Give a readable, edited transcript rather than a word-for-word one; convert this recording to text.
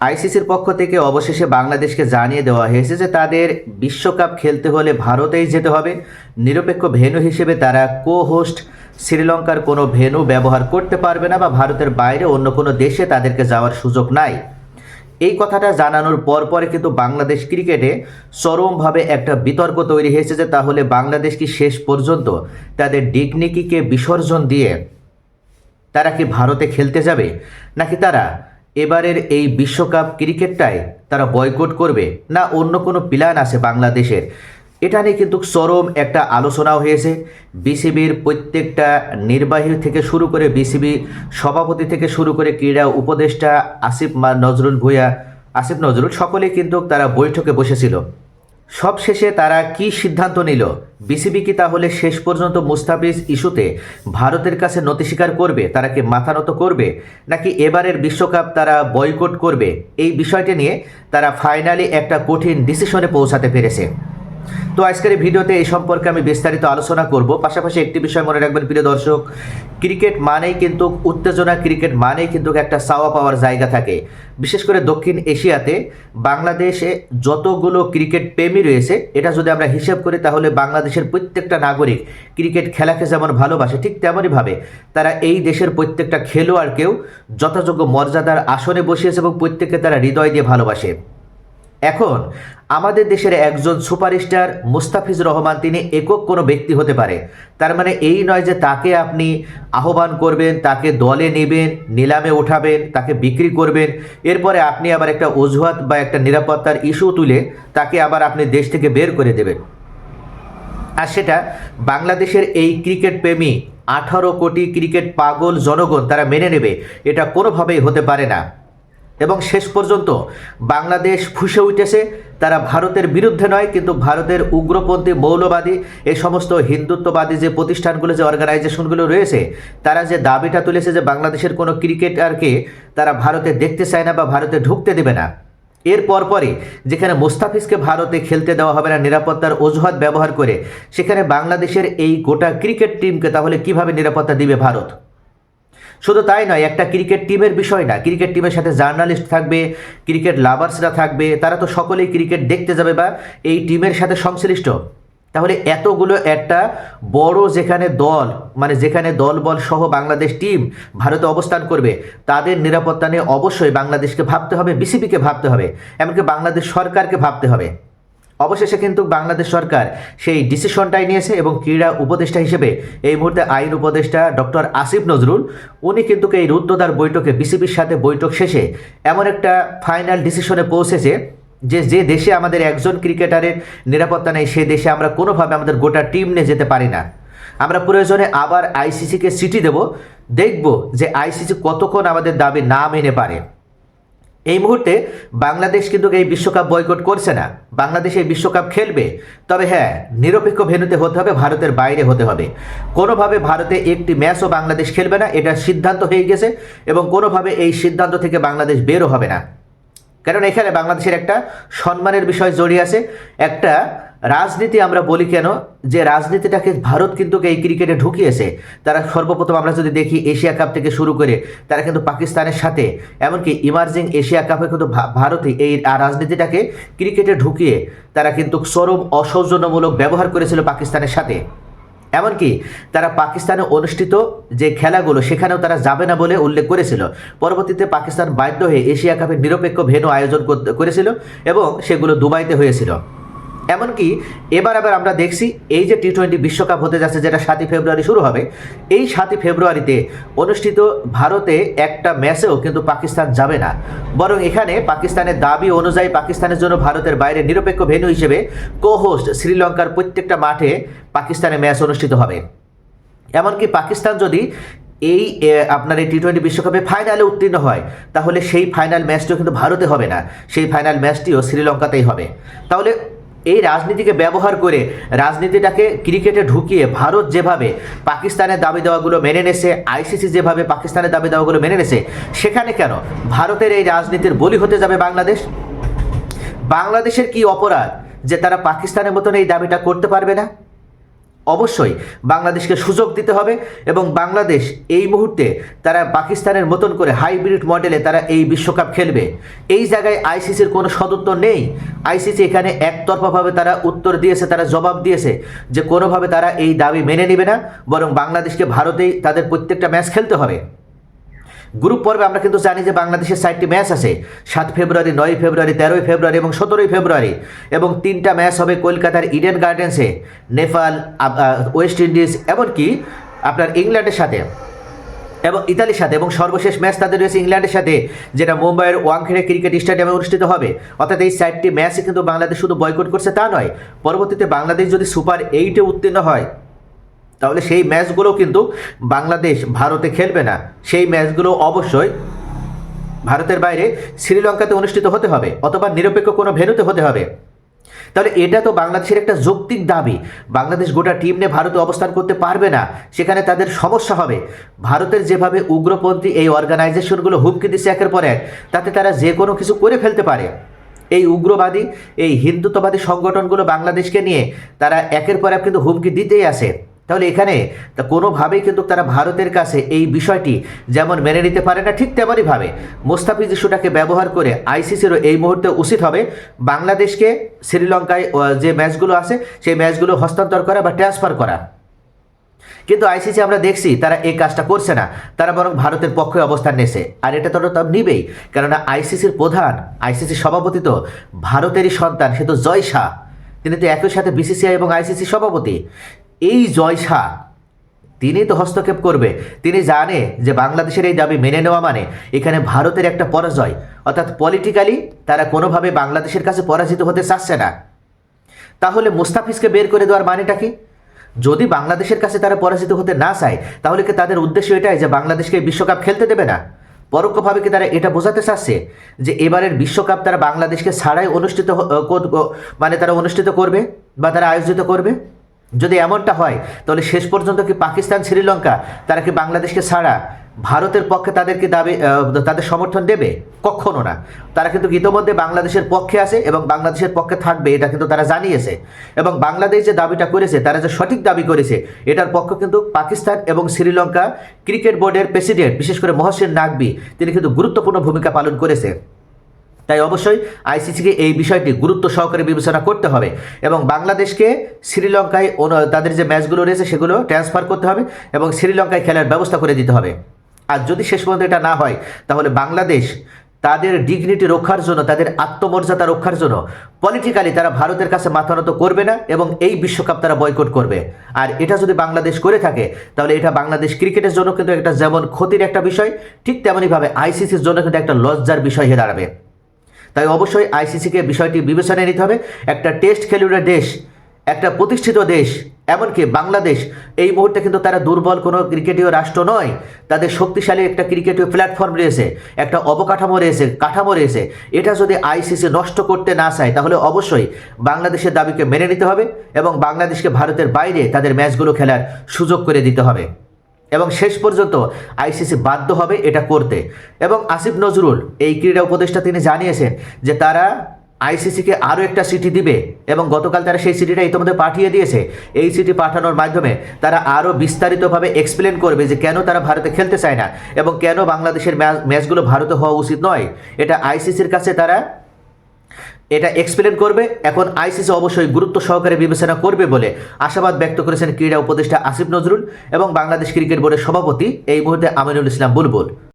আইসিসির পক্ষ থেকে অবশেষে বাংলাদেশকে জানিয়ে দেওয়া হয়েছে যে তাদের বিশ্বকাপ খেলতে হলে ভারতেই যেতে হবে। নিরপেক্ষ ভেন্যু হিসেবে তারা হোস্ট শ্রীলঙ্কার কোনো ভেন্যু ব্যবহার করতে পারবে না বা ভারতের বাইরে অন্য কোনো দেশে তাদেরকে যাওয়ার সুযোগ নাই। এই কথাটা জানানোর পরপরে কিন্তু বাংলাদেশ ক্রিকেটে চরমভাবে একটা বিতর্ক তৈরি হয়েছে যে তাহলে বাংলাদেশ কি শেষ পর্যন্ত তাদের ডিগনিকিকে বিসর্জন দিয়ে তারা কি ভারতে খেলতে যাবে, নাকি তারা এবারের এই বিশ্বকাপ ক্রিকেটটাই তারা বয়কট করবে, না অন্য কোনো প্ল্যান আছে বাংলাদেশের? এটা নিয়ে কিন্তু চরম একটা আলোচনাও হয়েছে। বিসিবির প্রত্যেকটা নির্বাহী থেকে শুরু করে বিসিবি সভাপতি থেকে শুরু করে ক্রীড়া উপদেষ্টা আসিফ নজরুল সকলেই কিন্তু তারা বৈঠকে বসেছিল। সবশেষে তারা কি সিদ্ধান্ত নিল? বিসিবি কি তাহলে শেষ পর্যন্ত মুস্তাফিজ ইস্যুতে ভারতের কাছে নতি স্বীকার করবে, তারা কি মাথা নত করবে, নাকি এবারের বিশ্বকাপ তারা বয়কট করবে? এই বিষয়টি নিয়ে তারা ফাইনালি একটা কঠিন ডিসিশনে পৌঁছাতে পেরেছে। তো আজকের এই ভিডিওতে এই সম্পর্কে আমি বিস্তারিত আলোচনা করব। পাশাপাশি একটি বিষয় মনে রাখবেন প্রিয় দর্শক, ক্রিকেট মানেই কিন্তু উত্তেজনা, ক্রিকেট মানেই কিন্তু একটা চাওয়া পাওয়ার জায়গা থাকে। বিশেষ করে দক্ষিণ এশিয়াতে বাংলাদেশে যতগুলো ক্রিকেট প্রেমী রয়েছে, এটা যদি আমরা হিসেব করি তাহলে বাংলাদেশের প্রত্যেকটা নাগরিক ক্রিকেট খেলাকে যেমন ভালোবাসে, ঠিক তেমনইভাবে তারা এই দেশের প্রত্যেকটা খেলোয়াড়কেও যথাযোগ্য মর্যাদার আসনে বসিয়েছে এবং প্রত্যেককে তারা হৃদয় দিয়ে ভালোবাসে। এখন আমাদের দেশের একজন সুপারস্টার মুস্তাফিজুর রহমান, তিনি একক কোনো ব্যক্তি হতে পারে, তার মানে এই নয় যে তাকে আপনি আহ্বান করবেন, তাকে দলে নেবেন, নিলামে উঠাবেন, তাকে বিক্রি করবেন, এরপরে আপনি আবার একটা অজুহাত বা একটা নিরাপত্তার ইস্যু তুলে তাকে আবার আপনি দেশ থেকে বের করে দেবেন। আর সেটা বাংলাদেশের এই ক্রিকেট প্রেমী 18 কোটি ক্রিকেট পাগল জনগণ তারা মেনে নেবে, এটা কোনোভাবেই হতে পারে না। এবং শেষ পর্যন্ত বাংলাদেশ ফুঁসে উঠেছে, তারা ভারতের বিরুদ্ধে নয়, কিন্তু ভারতের উগ্রপন্থী মৌলবাদী এই সমস্ত হিন্দুত্ববাদী যে প্রতিষ্ঠানগুলো, যে অর্গানাইজেশনগুলো রয়েছে, তারা যে দাবিটা তুলেছে যে বাংলাদেশের কোনো ক্রিকেটারকে তারা ভারতে দেখতে চায় না বা ভারতে ঢুকতে দেবে না। এর পরপরই যেখানে মুস্তাফিজকে ভারতে খেলতে দেওয়া হবে না নিরাপত্তার অজুহাত ব্যবহার করে, সেখানে বাংলাদেশের এই গোটা ক্রিকেট টিমকে তাহলে কিভাবে নিরাপত্তা দিবে ভারত? শুধু তাই নয়, একটা ক্রিকেট টিমের বিষয় না, ক্রিকেট টিমের সাথে জার্নালিস্ট থাকবে, ক্রিকেট লাভার্সরা থাকবে, তারা তো সকলেই ক্রিকেট দেখতে যাবে বা এই টিমের সাথে সংশ্লিষ্ট। তাহলে এতগুলো একটা বড় যেখানে দল, মানে যেখানে দলবল সহ বাংলাদেশ টিম ভারতে অবস্থান করবে, তাদের নিরাপত্তা নিয়ে অবশ্যই বাংলাদেশকে ভাবতে হবে, বিসিবিকে ভাবতে হবে, এমনকি বাংলাদেশ সরকারকে ভাবতে হবে। অবশেষে কিন্তু বাংলাদেশ সরকার সেই ডিসিশনটাই নিয়েছে এবং ক্রীড়া উপদেষ্টা হিসেবে এই মুহূর্তে আইন উপদেষ্টা ডক্টর আসিফ নজরুল, উনি কিন্তু এই রুদ্ধদ্বার বৈঠকে বিসিবির সাথে বৈঠক শেষে এমন একটা ফাইনাল ডিসিশনে পৌঁছেছে যে যে দেশে আমাদের একজন ক্রিকেটারের নিরাপত্তা নেই, সে দেশে আমরা কোনোভাবে আমাদের গোটা টিম নিয়ে যেতে পারি না। আমরা প্রয়োজনে আবার আইসিসিকে চিঠি দেব, দেখব যে আইসিসি কতক্ষণ আমাদের দাবি না মেনে পারে। এই মুহূর্তে বাংলাদেশ কিন্তু এই বিশ্বকাপ বয়কট করছে না, বাংলাদেশ এই বিশ্বকাপ খেলবে, তবে হ্যাঁ, নিরপেক্ষ ভেন্যুতে হতে হবে, ভারতের বাইরে হতে হবে। কোনোভাবে ভারতে একটি ম্যাচও বাংলাদেশ খেলবে না, এটা সিদ্ধান্ত হয়ে গেছে এবং কোনোভাবে এই সিদ্ধান্ত থেকে বাংলাদেশ বেরও হবে না। কারণ এখানে বাংলাদেশের একটা সম্মানের বিষয় জড়িয়ে আছে, একটা রাজনীতি আমরা বলি কেন, যে রাজনীতিটাকে ভারত কিন্তু এই ক্রিকেটে ঢুকিয়েছে। তারা সর্বপ্রথম আমরা যদি দেখি এশিয়া কাপ থেকে শুরু করে তারা কিন্তু পাকিস্তানের সাথে, এমনকি ইমার্জিং এশিয়া কাপে কিন্তু ভারতই এই রাজনীতিটাকে ক্রিকেটে ঢুকিয়ে তারা কিন্তু চরম অসৌজন্যমূলক ব্যবহার করেছিল পাকিস্তানের সাথে। এমনকি তারা পাকিস্তানে অনুষ্ঠিত যে খেলাগুলো সেখানেও তারা যাবে না বলে উল্লেখ করেছিল। পরবর্তীতে পাকিস্তান বাধ্য হয়ে এশিয়া কাপের নিরপেক্ষ ভেন্যু আয়োজন করেছিল এবং সেগুলো দুবাইতে হয়েছিল। এমনকি এবার আবার আমরা দেখছি এই যে টি-20 বিশ্বকাপ হতে যাচ্ছে, যেটা 7 ফেব্রুয়ারি শুরু হবে, এই 7 ফেব্রুয়ারিতে অনুষ্ঠিত ভারতে একটা ম্যাচেও কিন্তু পাকিস্তান যাবে না, বরং এখানে পাকিস্তানের দাবি অনুযায়ী পাকিস্তানের জন্য ভারতের বাইরে নিরপেক্ষ ভেন্যু হিসেবে হোস্ট শ্রীলঙ্কার প্রত্যেকটা মাঠে পাকিস্তানে ম্যাচ অনুষ্ঠিত হবে। এমনকি পাকিস্তান যদি এই আপনার এই টি-20 বিশ্বকাপে ফাইনালে উত্তীর্ণ হয়, তাহলে সেই ফাইনাল ম্যাচটিও কিন্তু ভারতে হবে না, সেই ফাইনাল ম্যাচটিও শ্রীলঙ্কাতেই হবে। তাহলে এই রাজনীতিকে ব্যবহার করে, রাজনীতিটাকে ক্রিকেটে ঢুকিয়ে ভারত যেভাবে পাকিস্তানের দাবি দেওয়াগুলো মেনে নেছে, আইসিসি যেভাবে পাকিস্তানের দাবি দেওয়াগুলো মেনে নেছে, সেখানে কেন ভারতের এই রাজনীতির বলি হতে যাবে বাংলাদেশ? বাংলাদেশের কি অপরাধ যে তারা পাকিস্তানের মতন এই দাবিটা করতে পারবে না? অবশ্যই বাংলাদেশকে সুযোগ দিতে হবে এবং বাংলাদেশ এই মুহূর্তে তারা পাকিস্তানের মতন করে হাইব্রিড মডেলে তারা এই বিশ্বকাপ খেলবে। এই জায়গায় আইসিসির কোনো সদুত্তর নেই। আইসিসি এখানে একতরফাভাবে তারা উত্তর দিয়েছে, তারা জবাব দিয়েছে যে কোনোভাবে তারা এই দাবি মেনে নেবে না, বরং বাংলাদেশকে ভারতেই তাদের প্রত্যেকটা ম্যাচ খেলতে হবে। গ্রুপ পর্বে আমরা কিন্তু জানি যে বাংলাদেশের 4টি ম্যাচ আছে, 7 ফেব্রুয়ারি, 9 ফেব্রুয়ারি, 13 ফেব্রুয়ারি এবং 17 ফেব্রুয়ারি, এবং 3টা ম্যাচ হবে কলকাতার ইডেন গার্ডেন্সে, নেপাল, ওয়েস্ট ইন্ডিজ, এমনকি আপনার ইংল্যান্ডের সাথে এবং ইতালির সাথে, এবং সর্বশেষ ম্যাচ তাদের রয়েছে ইংল্যান্ডের সাথে, যেটা মুম্বাইয়ের ওয়াংখেড়ে ক্রিকেট স্টেডিয়ামে অনুষ্ঠিত হবে। অর্থাৎ এই 4টি ম্যাচে কিন্তু বাংলাদেশ শুধু বয়কট করছে তা নয়, পরবর্তীতে বাংলাদেশ যদি সুপার 8-এ উত্তীর্ণ হয় তাহলে সেই ম্যাচগুলো কিন্তু বাংলাদেশ ভারতে খেলবে না। সেই ম্যাচগুলো অবশ্যই ভারতের বাইরে শ্রীলঙ্কাতে অনুষ্ঠিত হতে হবে অথবা নিরপেক্ষ কোনো ভেন্যুতে হতে হবে। তাহলে এটা তো বাংলাদেশের একটা যৌক্তিক দাবি। বাংলাদেশ গোটা টিম নিয়ে ভারতে অবস্থান করতে পারবে না, সেখানে তাদের সমস্যা হবে। ভারতের যেভাবে উগ্রপন্থী এই অর্গানাইজেশনগুলো হুমকি দিচ্ছে একের পর এক, তাতে তারা যে কোনো কিছু করে ফেলতে পারে। এই উগ্রবাদী, এই হিন্দুত্ববাদী সংগঠনগুলো বাংলাদেশকে নিয়ে তারা একের পর এক কিন্তু হুমকি দিতেই আসে। তাহলে এখানে কোনোভাবেই কিন্তু তারা ভারতের কাছে এই বিষয়টি যেমন মেনে নিতে পারে না, ঠিক তেমনইভাবে মোস্তাফিজ ইস্যুটাকে ব্যবহার করে আইসিসিরও এই মুহূর্তে উচিত হবে বাংলাদেশকে শ্রীলঙ্কায় যে ম্যাচগুলো আছে সেই ম্যাচগুলো হস্তান্তর করা বা ট্রান্সফার করা। কিন্তু আইসিসি আমরা দেখছি তারা এই কাজটা করছে না, তারা বরং ভারতের পক্ষে অবস্থান নিয়েছে। আর এটা তো নিবেই, কেননা আইসিসির প্রধান, আইসিসির সভাপতি তো ভারতেরই সন্তান, সে তো জয় শাহ, তিনি তো একই সাথে বিসিসিআই এবং আইসিসি সভাপতি। এই জয় শাহ তিনি তো হস্তক্ষেপ করবে, তিনি জানে যে বাংলাদেশের এই দাবি মেনে নেওয়া মানে এখানে ভারতের একটা পরাজয়, অর্থাৎ পলিটিক্যালি তারা কোনোভাবে বাংলাদেশের কাছে পরাজিত হতে চাচ্ছে না। তাহলে মুস্তাফিজকে বের করে দেওয়ার মানেটা কি? যদি বাংলাদেশের কাছে তারা পরাজিত হতে না চায় তাহলে কি তাদের উদ্দেশ্য এটাই যে বাংলাদেশকে বিশ্বকাপ খেলতে দেবে না? পরোক্ষভাবে কি তারা এটা বোঝাতে চাচ্ছে যে এবারের বিশ্বকাপ তারা বাংলাদেশকে ছাড়াই তারা অনুষ্ঠিত করবে বা তারা আয়োজিত করবে? যদি এমনটা হয় তাহলে শেষ পর্যন্ত কি পাকিস্তান, শ্রীলঙ্কা তারা কি বাংলাদেশকে ছাড়া ভারতের পক্ষে তাদেরকে তাদের সমর্থন দেবে? কখনো না। তারা কিন্তু ইতোমধ্যে বাংলাদেশের পক্ষে আছে এবং বাংলাদেশের পক্ষে থাকবে, এটা কিন্তু তারা জানিয়েছে। এবং বাংলাদেশ যে দাবিটা করেছে, তারা যে সঠিক দাবি করেছে, এটার পক্ষে কিন্তু পাকিস্তান এবং শ্রীলঙ্কা ক্রিকেট বোর্ডের প্রেসিডেন্ট, বিশেষ করে মহসিন নাকভি, তিনি কিন্তু গুরুত্বপূর্ণ ভূমিকা পালন করেছে। তাই অবশ্যই আইসিসিকে এই বিষয়টি গুরুত্ব সহকারে বিবেচনা করতে হবে এবং বাংলাদেশকে শ্রীলঙ্কায় তাদের যে ম্যাচগুলো রয়েছে সেগুলো ট্রান্সফার করতে হবে এবং শ্রীলঙ্কায় খেলার ব্যবস্থা করে দিতে হবে। আর যদি শেষ পর্যন্ত এটা না হয় তাহলে বাংলাদেশ তাদের ডিগনিটি রক্ষার জন্য, তাদের আত্মমর্যাদা রক্ষার জন্য পলিটিক্যালি তারা ভারতের কাছে মাথা নত করবে না এবং এই বিশ্বকাপ তারা বয়কট করবে। আর এটা যদি বাংলাদেশ করে থাকে তাহলে এটা বাংলাদেশ ক্রিকেটের জন্য কিন্তু একটা যেমন ক্ষতির একটা বিষয়, ঠিক তেমনইভাবে আইসিসির জন্য কিন্তু একটা লজ্জার বিষয় হয়ে দাঁড়াবে। তাই অবশ্যই আইসিসিকে বিষয়টি বিবেচনায় নিতে হবে। একটা টেস্ট খেলুড়ে দেশ, একটা প্রতিষ্ঠিত দেশ, এমনকি বাংলাদেশ এই মুহূর্তে কিন্তু তারা দুর্বল কোনো ক্রিকেটীয় রাষ্ট্র নয়, তাদের শক্তিশালী একটা ক্রিকেটীয় প্ল্যাটফর্ম রয়েছে, একটা অবকাঠামো রয়েছে, কাঠামো রয়েছে। এটা যদি আইসিসি নষ্ট করতে না চায় তাহলে অবশ্যই বাংলাদেশের দাবিকে মেনে নিতে হবে এবং বাংলাদেশকে ভারতের বাইরে তাদের ম্যাচগুলো খেলার সুযোগ করে দিতে হবে এবং শেষ পর্যন্ত আইসিসি বাধ্য হবে এটা করতে। এবং আসিফ নজরুল এই ক্রীড়া উপদেষ্টা তিনি জানিয়েছেন যে তারা আইসিসিকে আরও একটা চিঠি দিবে এবং গতকাল তারা সেই চিঠিটা ইতিমধ্যে পাঠিয়ে দিয়েছে। এই চিঠি পাঠানোর মাধ্যমে তারা আরও বিস্তারিতভাবে এক্সপ্লেন করবে যে কেন তারা ভারতে খেলতে চায় না এবং কেন বাংলাদেশের ম্যাচগুলো ভারতে হওয়া উচিত নয়। এটা আইসিসির কাছে তারা এটা এক্সপ্লেন করবে। এখন আইসিসি অবশ্যই গুরুত্ব সহকারে বিবেচনা করবে বলে আশাবাদ ব্যক্ত করেছেন ক্রীড়া উপদেষ্টা আসিফ নজরুল এবং বাংলাদেশ ক্রিকেট বোর্ডের সভাপতি এই মুহূর্তে আমিনুল ইসলাম বুলবুল।